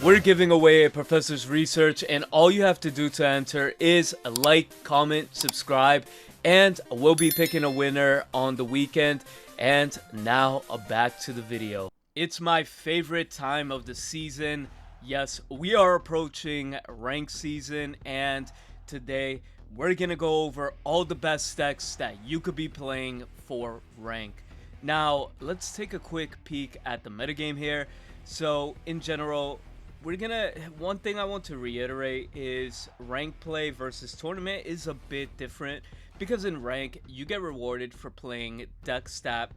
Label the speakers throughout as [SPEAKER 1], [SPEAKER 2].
[SPEAKER 1] We're giving away a professor's research, and all you have to do to enter is like, comment, subscribe, and we'll be picking a winner on the weekend. And now back to the video. It's my favorite time of the season. Yes, we are approaching rank season, and today we're gonna go over all the best decks that you could be playing for rank. Now, let's take a quick peek at the metagame here. So, in general, one thing I want to reiterate is rank play versus tournament is a bit different, because in rank you get rewarded for playing decks that,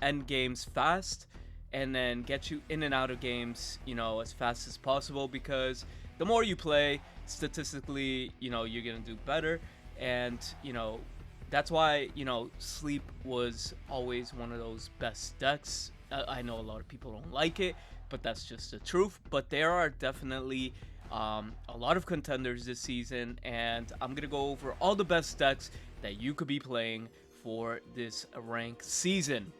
[SPEAKER 1] end games fast and then get you in and out of games, as fast as possible, because the more you play, statistically, you're gonna do better. And that's why Sleep was always one of those best decks. I know a lot of people don't like it, but that's just the truth. But there are definitely a lot of contenders this season, and I'm gonna go over all the best decks that you could be playing for this rank season.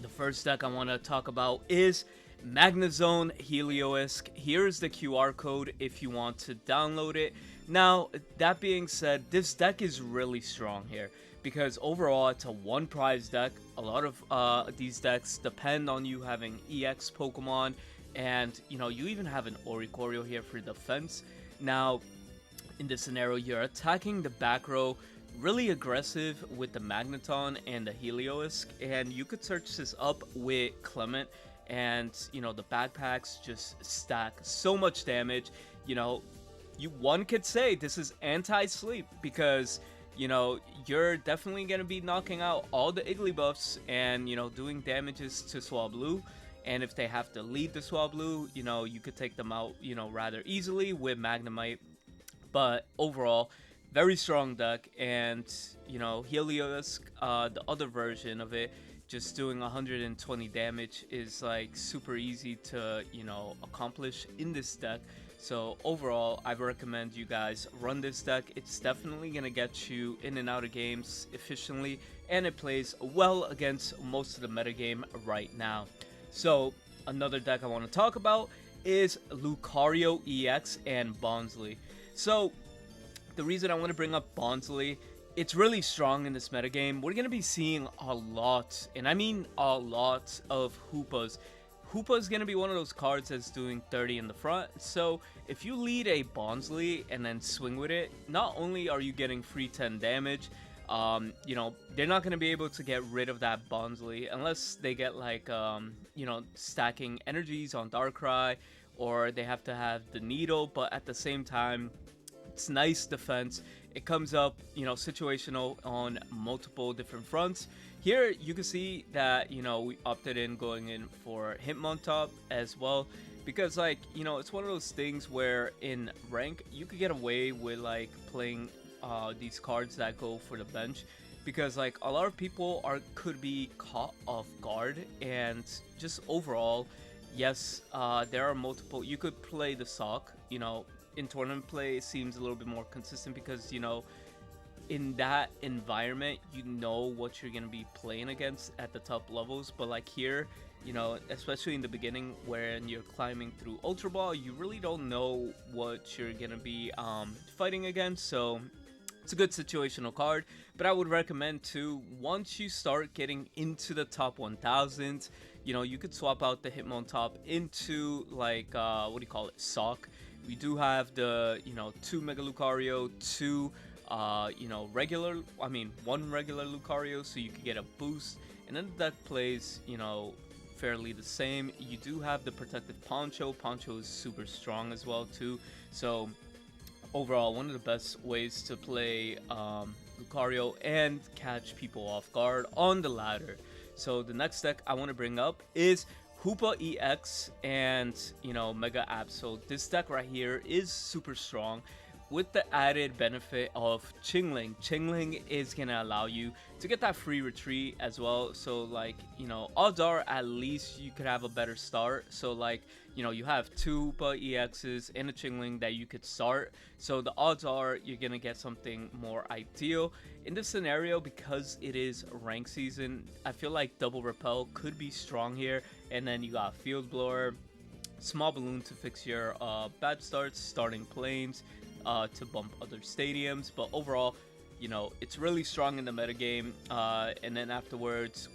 [SPEAKER 1] The first deck I want to talk about is Magnezone Heliolisk. Here's the QR code if you want to download it. Now, that being said, this deck is really strong here, because overall it's a one prize deck. A lot of these decks depend on you having EX Pokemon, and you even have an Lucario here for defense. Now, in this scenario, you're attacking the back row really aggressive with the Magnezone and the Heliolisk, and you could search this up with Clement, and the backpacks just stack so much damage. One could say this is anti-sleep, because you're definitely gonna be knocking out all the Igglybuffs and doing damages to Swablu. And if they have to lead the Swablu, you could take them out rather easily with Magnemite. But overall, very strong deck. And Heliolisk, the other version of it, just doing 120 damage is like super easy to accomplish in this deck. So overall, I recommend you guys run this deck. It's definitely gonna get you in and out of games efficiently, and it plays well against most of the metagame right now. So another deck I want to talk about is Lucario EX and Bonsly. So the reason I want to bring up Bonsly, it's really strong in this metagame. We're going to be seeing a lot, and I mean a lot, of Hoopas. Hoopa is going to be one of those cards that's doing 30 in the front. So if you lead a Bonsly and then swing with it, not only are you getting free 10 damage, they're not going to be able to get rid of that Bonsly unless they get like, stacking energies on Darkrai, or they have to have the Needle. But at the same time, it's nice defense. It comes up, situational on multiple different fronts. Here you can see that, we opted in going in for Hitmontop as well, because it's one of those things where in rank you could get away with like playing these cards that go for the bench, because like a lot of people could be caught off guard. And just overall, yes, there are multiple. You could play the Sock. In tournament play, it seems a little bit more consistent, because in that environment what you're gonna be playing against at the top levels. But like here, especially in the beginning when you're climbing through Ultra Ball, you really don't know what you're gonna be fighting against. So it's a good situational card. But I would recommend too, once you start getting into the top 1000, you could swap out the Hitmontop into like Sock. We do have the 2 Mega Lucario, 2 one regular Lucario, so you could get a boost. And then the deck plays fairly the same. You do have the protective Poncho. Poncho is super strong as well too. So overall, one of the best ways to play Lucario and catch people off guard on the ladder. So the next deck I want to bring up is Hoopa EX and Mega Absol. This deck right here is super strong, with the added benefit of Chingling. Chingling is gonna allow you to get that free retreat as well. So like odds are at least you could have a better start. So like you have 2 Hoopa EXs and a Chingling that you could start, so the odds are you're gonna get something more ideal in this scenario. Because it is rank season, I feel like Double Repel could be strong here, and then you got Field Blower. small balloon to fix your bad starts, starting planes, to bump other stadiums. But overall, you know, it's really strong in the metagame. And then afterwards,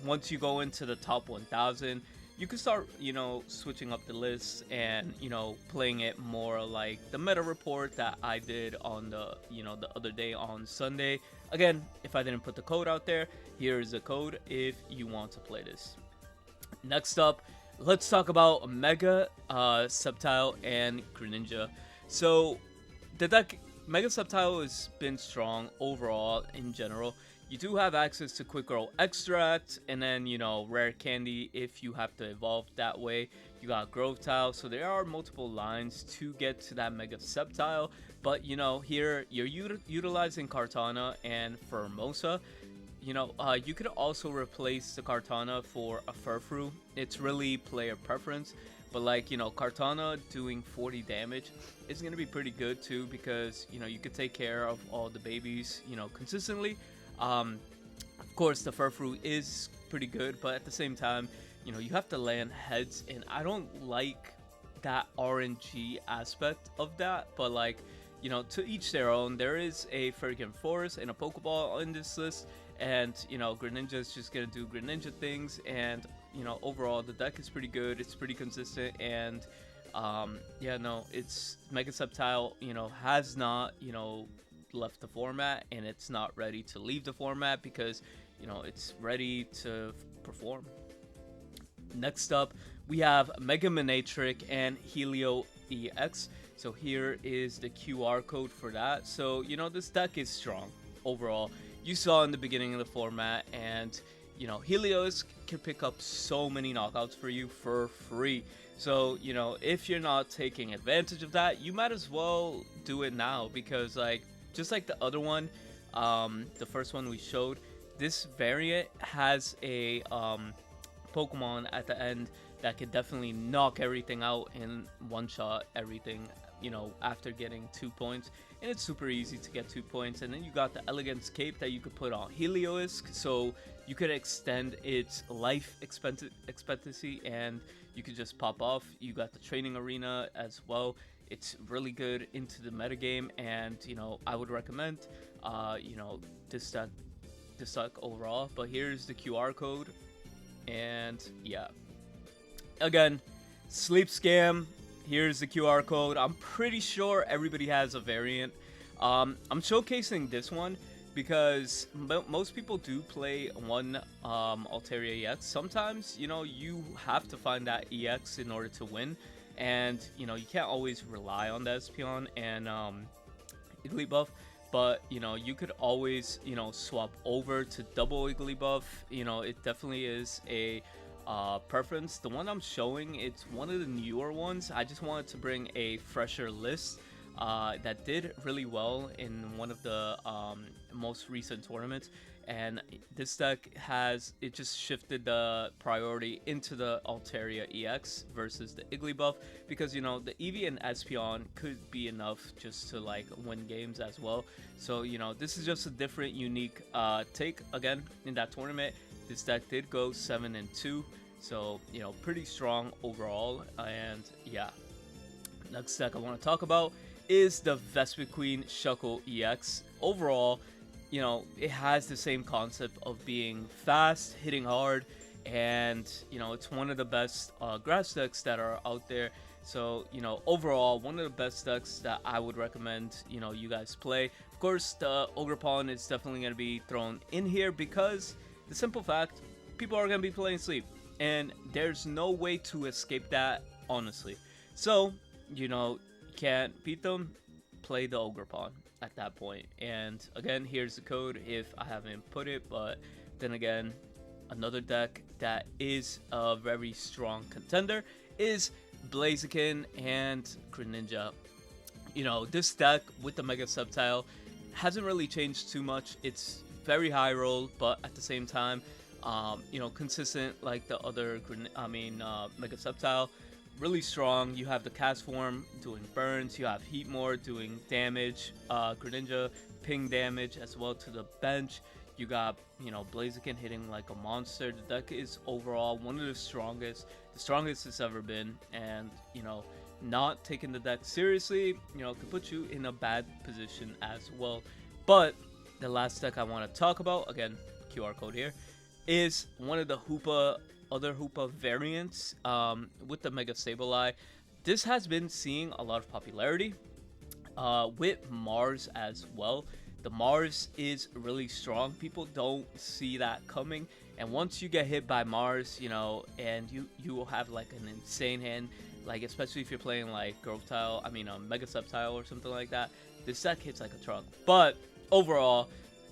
[SPEAKER 1] once you go into the top 1000, you can start, you know, switching up the list and, you know, playing it more like the meta report that I did on the, you know, the other day on Sunday. Again, if I didn't put the code out there, here is the code if you want to play this. Next up, let's talk about Mega Sceptile and Greninja. So the deck Mega Sceptile has been strong overall in general. You do have access to Quick Grow Extract, and then, you know, Rare Candy if you have to evolve that way. You got Growth Tile, so there are multiple lines to get to that Mega Sceptile. But, you know, here you're utilizing Kartana and Formosa. You know, you could also replace the Kartana for a Furfrou. It's really player preference. But, like, you know, Kartana doing 40 damage is going to be pretty good too, because, you know, you could take care of all the babies, you know, consistently. Of course, the Furfrou is pretty good, but at the same time, you know, you have to land heads, and I don't like that RNG aspect of that. But, like, you know, to each their own. There is a Vespiquen Forest and a Pokeball in this list, and, you know, Greninja is just gonna do Greninja things, and, you know, overall the deck is pretty good. It's pretty consistent, and yeah, no, it's Mega Sceptile, you know, has not, you know, left the format, and it's not ready to leave the format because, you know, it's ready to perform. Next up, we have Mega Manectric and Heliolisk EX. So here is the QR code for that. So, you know, this deck is strong overall. You saw in the beginning of the format, and, you know, Heliolisk can pick up so many knockouts for you for free. So, you know, if you're not taking advantage of that, you might as well do it now, because, like, just like the other one, the first one we showed, this variant has a Pokemon at the end that could definitely knock everything out and one-shot everything, you know, after getting 2 points. And it's super easy to get 2 points. And then you got the Elegance Cape that you could put on Heliolisk, so you could extend its life expectancy, and you could just pop off. You got the Training Arena as well. It's really good into the metagame, and, you know, I would recommend, you know, this deck overall. But here's the QR code, and yeah, again, Sleep Scam. Here's the QR code. I'm pretty sure everybody has a variant. I'm showcasing this one because most people do play one Altaria EX. Sometimes, you know, you have to find that EX in order to win. And, you know, you can't always rely on the Espeon and Igglybuff, but, you know, you could always, you know, swap over to double Igglybuff. You know, it definitely is a preference. The one I'm showing, it's one of the newer ones. I just wanted to bring a fresher list that did really well in one of the most recent tournaments. And this deck it just shifted the priority into the Altaria EX versus the Igglybuff, because, you know, the Eevee and Espeon could be enough just to, like, win games as well. So, you know, this is just a different, unique take. Again, in that tournament, this deck did go 7-2, so, you know, pretty strong overall. And yeah, next deck I want to talk about is the Vespiquen Shuckle EX. Overall, you know, it has the same concept of being fast, hitting hard, and, you know, it's one of the best grass decks that are out there. So, you know, overall, one of the best decks that I would recommend, you know, you guys play. Of course, the Ogerpon is definitely going to be thrown in here because the simple fact, people are going to be playing Sleep, and there's no way to escape that, honestly. So, you know, you can't beat them, play the Ogerpon at that point. And again, here's the code if I haven't put it. But then again, another deck that is a very strong contender is Blaziken and Greninja. You know, this deck with the Mega Sceptile hasn't really changed too much. It's very high roll, but at the same time, you know, consistent like the other Mega Sceptile. Really strong. You have the Cast Form doing burns, you have Heatmore doing damage, Greninja ping damage as well to the bench. You got, you know, Blaziken hitting like a monster. The deck is overall one of the strongest it's ever been, and, you know, not taking the deck seriously, you know, could put you in a bad position as well. But the last deck I want to talk about, again, QR code here, is one of the other Hoopa variants with the Mega Sableye. This has been seeing a lot of popularity with Mars as well. The Mars is really strong. People don't see that coming, and once you get hit by Mars, you know, and you will have like an insane hand, like especially if you're playing like Mega Sceptile or something like that. This deck hits like a truck. But overall,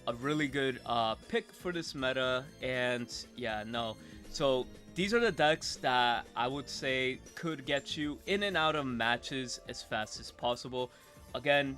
[SPEAKER 1] a really good pick for this meta, and yeah, no. So these are the decks that I would say could get you in and out of matches as fast as possible. Again,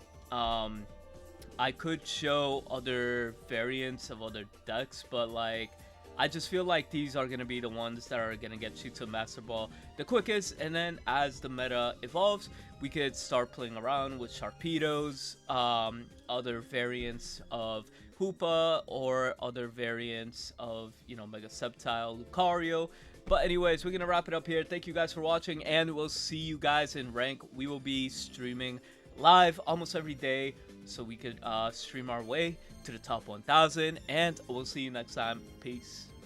[SPEAKER 1] I could show other variants of other decks, but like, I just feel like these are going to be the ones that are going to get you to Master Ball the quickest, and then as the meta evolves, we could start playing around with Sharpedos, other variants of Hoopa, or other variants of, you know, Mega Sceptile, Lucario. But anyways, we're going to wrap it up here. Thank you guys for watching, and we'll see you guys in rank. We will be streaming live almost every day, so we could stream our way to the top 1000, and we'll see you next time. Peace.